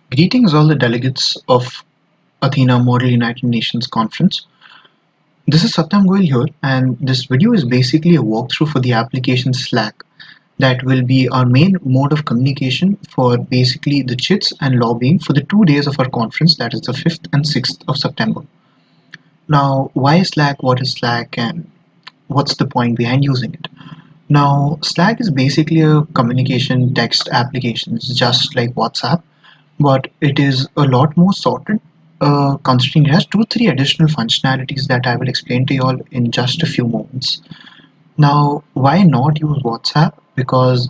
Greetings all the delegates of Athena Model United Nations Conference. This is Satyam Goel here, and this video is basically a walkthrough for the application Slack that will be our main mode of communication for basically the chits and lobbying for the 2 days of our conference, that is the 5th and 6th of September. Now, why Slack, what is Slack, and what's the point behind using it? Now, Slack is basically a communication text application. It's just like WhatsApp, but it is a lot more sorted, considering it has 2 3 additional functionalities that I will explain to you all in just a few moments. Now, why not use WhatsApp? Because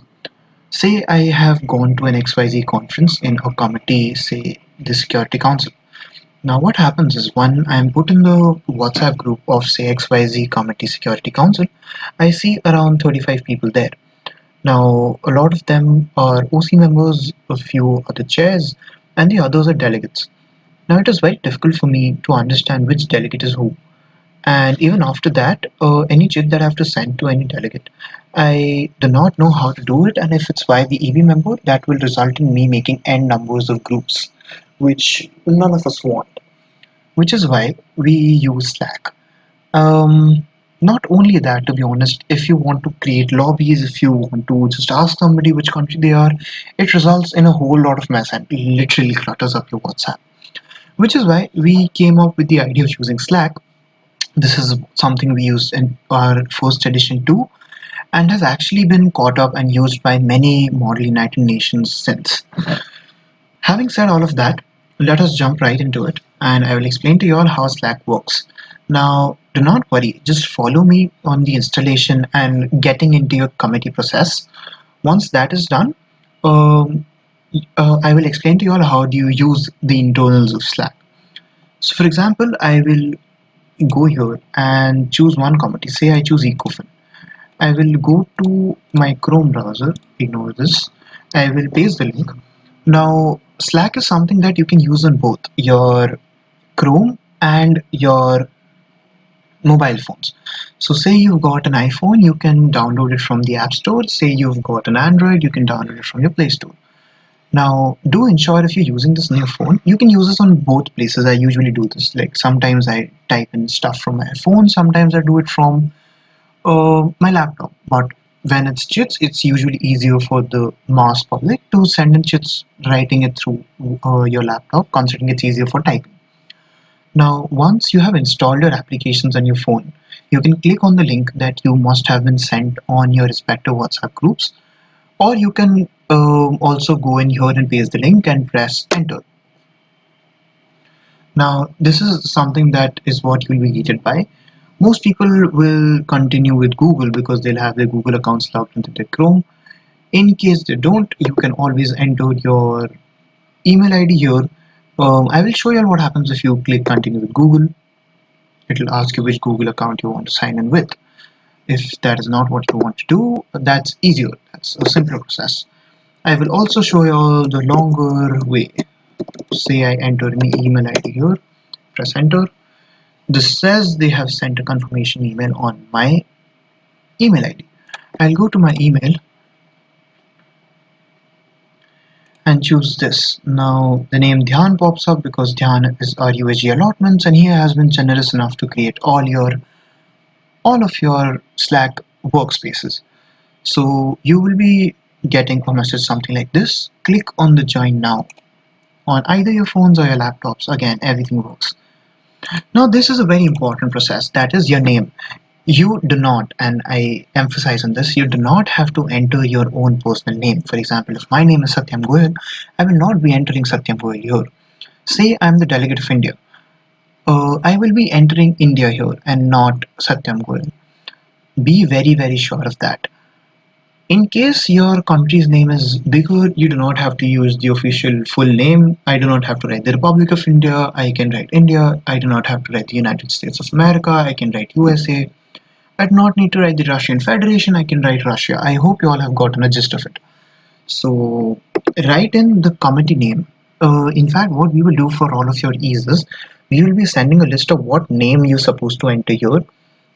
say I have gone to an XYZ conference in a committee, say the Security Council. Now, what happens is when I am put in the WhatsApp group of say XYZ Committee Security Council, I see around 35 people there. Now, a lot of them are OC members, a few are the chairs, and the others are delegates. Now, it is very difficult for me to understand which delegate is who. And even after that, any chit that I have to send to any delegate, I do not know how to do it. And if it's by the EB member, that will result in me making n numbers of groups, which none of us want. Which is why we use Slack. Not only that, to be honest, if you want to create lobbies, if you want to just ask somebody which country they are, it results in a whole lot of mess and literally clutters up your WhatsApp. Which is why we came up with the idea of using Slack. This is something we used in our first edition too, and has actually been caught up and used by many Model United Nations since. Having said all of that, let us jump right into it, and I will explain to you all how Slack works. Now, do not worry, just follow me on the installation and getting into your committee process. Once that is done, um, I will explain to you all how do you use the internals of Slack. So, for example, I will go here and choose one committee. Say I choose Ecofin. I will go to my Chrome browser, ignore this. I will paste the link. Now, Slack is something that you can use on both your Chrome and your mobile phones. So, say you've got an iPhone, you can download it from the App Store. Say you've got an Android, you can download it from your Play Store. Now, do ensure if you're using this on your phone, you can use this on both places. I usually do this. Like sometimes I type in stuff from my phone, sometimes I do it from my laptop. But when it's chits, it's usually easier for the mass public to send in chits writing it through your laptop, considering it's easier for typing. Now, once you have installed your applications on your phone, you can click on the link that you must have been sent on your respective WhatsApp groups, or you can also go in here and paste the link and press enter. Now, this is something that is what you will be greeted by. Most people will continue with Google because they'll have their Google accounts logged into their Chrome. In case they don't, you can always enter your email ID here. I will show you what happens if you click continue with Google. It will ask you which Google account you want to sign in with. If that is not what you want to do, that's easier. That's a simpler process. I will also show you all the longer way. Say I enter an email ID here, press enter. This says they have sent a confirmation email on my email ID. I'll go to my email and choose this. Now the name Dhyan pops up because Dhyan is our USG allotments, and he has been generous enough to create all of your Slack workspaces. So you will be getting a message something like this. Click on the join now on either your phones or your laptops. Again, everything works. Now this is a very important process, that is your name. You do not, and I emphasize on this, you do not have to enter your own personal name. For example, if my name is Satyam Goel, I will not be entering Satyam Goel here. Say I'm the delegate of India. I will be entering India here and not Satyam Goel. Be very, very sure of that. In case your country's name is bigger, you do not have to use the official full name. I do not have to write the Republic of India. I can write India. I do not have to write the United States of America. I can write USA. I do not need to write the Russian Federation. I can write Russia. I hope you all have gotten a gist of it. So write in the committee name. In fact, what we will do for all of your ease is we will be sending a list of what name you're supposed to enter here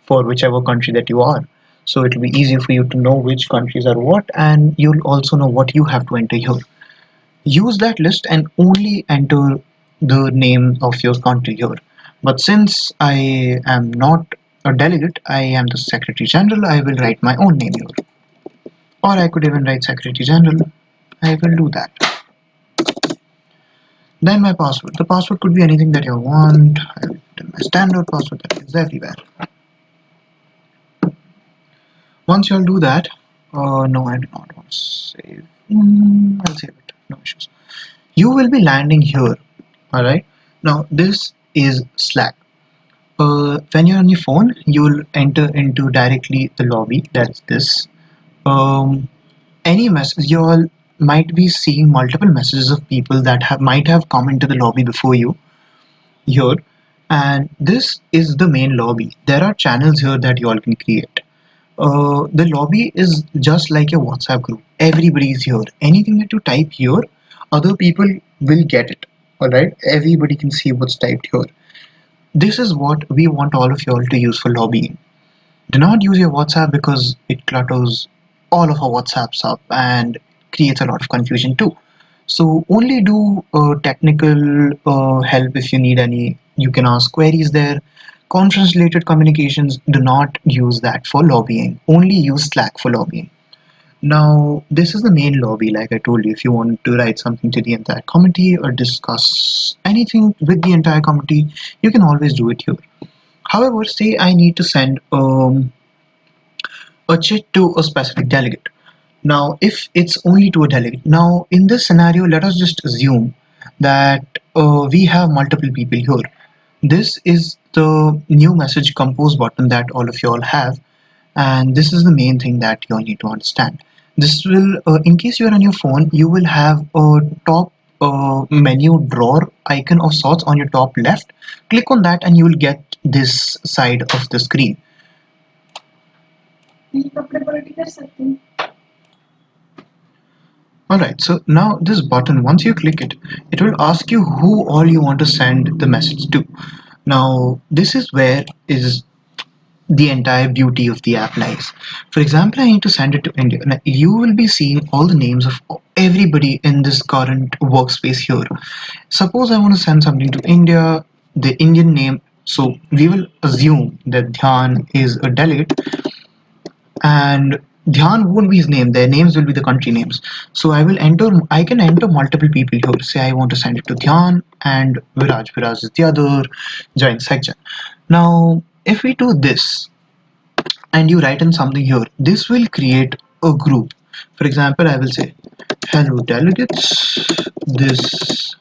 for whichever country that you are. So it will be easier for you to know which countries are what, and you'll also know what you have to enter here. use that list and only enter the name of your country here. But since I am not a delegate, I am the Secretary General, I will write my own name here. Or I could even write Secretary General. I will do that. Then my password. The password could be anything that you want. I will put in my standard password that is everywhere. Once you'll do that, no, I do not want to save. I'll save it. No issues. You will be landing here. Alright. Now this is Slack. When you're on your phone, you'll enter into directly the lobby. That's this. Um, any message you all might be seeing multiple messages of people that might have come into the lobby before you here, and this is the main lobby. There are channels here that you all can create. The lobby is just like a WhatsApp group. Everybody is here. Anything that you type here, other people will get it. Alright, everybody can see what's typed here. This is what we want all of you all to use for lobbying. Do not use your WhatsApp because it clutters all of our WhatsApps up and creates a lot of confusion too. So only do technical help if you need any. You can ask queries there. Conference related communications, do not use that for lobbying. Only use Slack for lobbying. Now, this is the main lobby, like I told you. If you want to write something to the entire committee or discuss anything with the entire committee, you can always do it here. However, say I need to send a chit to a specific delegate. Now, if it's only to a delegate, now in this scenario, let us just assume that we have multiple people here. This is the new message compose button that all of you all have, and this is the main thing that you all need to understand. This will, in case you are on your phone, you will have a top menu drawer icon of sorts on your top left. Click on that and you will get this side of the screen. Alright, so now this button, once you click it, it will ask you who all you want to send the message to. Now, this is where is the entire beauty of the app lies. For example, I need to send it to India. Now, you will be seeing all the names of everybody in this current workspace here. Suppose I want to send something to India, the Indian name. So we will assume that Dhyan is a delegate, and Dhyan won't be his name. Their names will be the country names. So I can enter multiple people here. Say I want to send it to Dhyan and Viraj. Viraj is the other joint section. Now, if we do this and you write in something here, this will create a group. For example, I will say, hello delegates, this,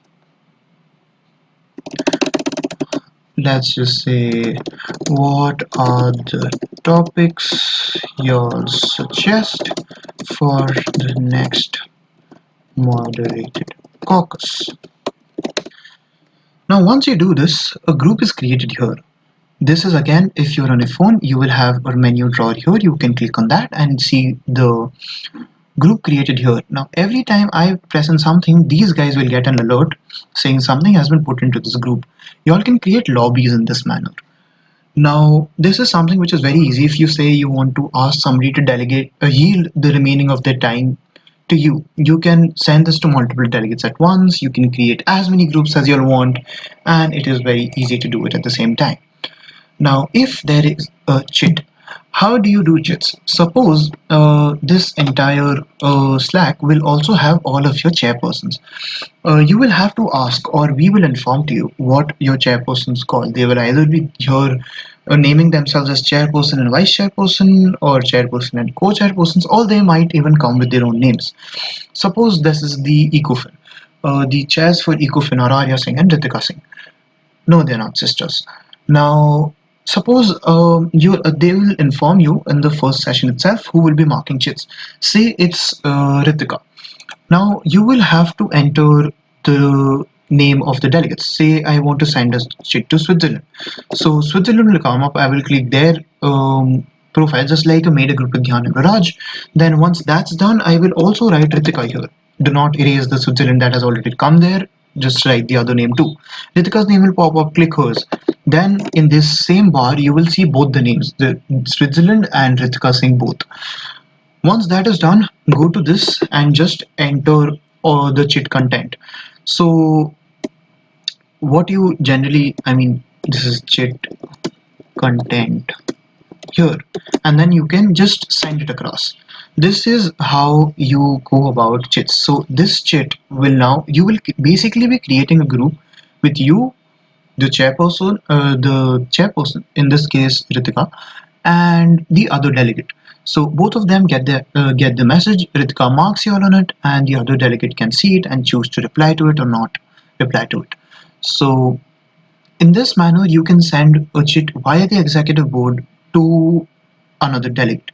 let's just say, what are the topics you'll suggest for the next moderated caucus? Now, once you do this, a group is created here. This is again, if you're on a phone, you will have a menu drawer here. You can click on that and see the group created here. Now, every time I press on something, these guys will get an alert saying something has been put into this group. You all can create lobbies in this manner. Now, this is something which is very easy. If you say you want to ask somebody to delegate, yield the remaining of their time to you, you can send this to multiple delegates at once. You can create as many groups as you'll want, and it is very easy to do it at the same time. Now, if there is a chit, how do you do chits? Suppose this entire Slack will also have all of your chairpersons. You will have to ask, or we will inform to you what your chairpersons call. They will either be here naming themselves as chairperson and vice chairperson, or chairperson and co-chairpersons, or they might even come with their own names. Suppose this is the Ecofin. The chairs for Ecofin are Arya Singh and Ritika Singh. No, they're not sisters. Now, suppose they will inform you in the first session itself who will be marking chits. Say it's Ritika. Now you will have to enter the name of the delegates. Say I want to send a chit to Switzerland. So Switzerland will come up. I will click their profile just like I made a group with Dhyan and Raj. Then once that's done, I will also write Ritika here. Do not erase the Switzerland that has already come there. Just write the other name too. Ritika's name will pop up, click hers. Then in this same bar, you will see both the names, the Switzerland and Ritika Singh both. Once that is done, go to this and just enter or the chit content. So what you generally, this is chit content here, and then you can just send it across. This is how you go about chits. So this chit will now, you will basically be creating a group with you, the chairperson, in this case Ritika, and the other delegate. So both of them get the message. Ritika marks you all on it, and the other delegate can see it and choose to reply to it or not reply to it. So in this manner, you can send a chit via the executive board to another delegate.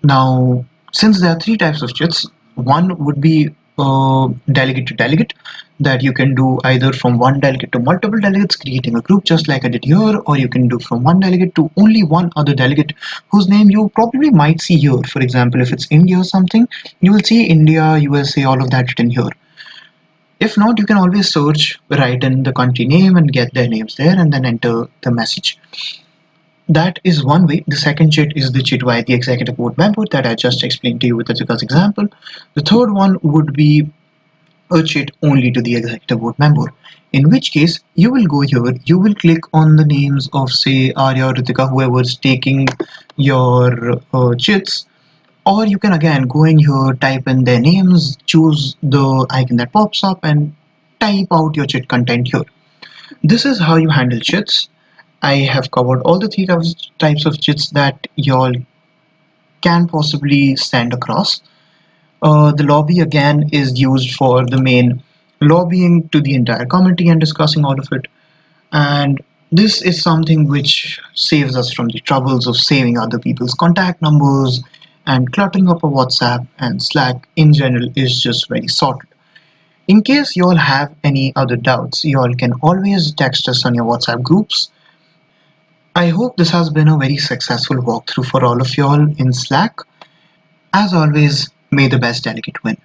Now, since there are three types of chits, one would be delegate to delegate, that you can do either from one delegate to multiple delegates, creating a group just like I did here, or you can do from one delegate to only one other delegate whose name you probably might see here. For example, if it's India or something, you will see India, USA, all of that written here. If not, you can always search, write in the country name and get their names there and then enter the message. That is one way. The second chit is the chit via the executive board member that I just explained to you with Atika's example. The third one would be a chit only to the executive board member. In which case, you will go here, you will click on the names of, say, Arya or Ritika, whoever is taking your chits, or you can again go in here, type in their names, choose the icon that pops up, and type out your chit content here. This is how you handle chits. I have covered all the three types of chits that y'all can possibly send across. The lobby again is used for the main lobbying to the entire committee and discussing all of it. And this is something which saves us from the troubles of saving other people's contact numbers, and cluttering up a WhatsApp and Slack in general is just very sorted. In case you all have any other doubts, you all can always text us on your WhatsApp groups. I hope this has been a very successful walkthrough for all of y'all in Slack. As always, may the best delegate win.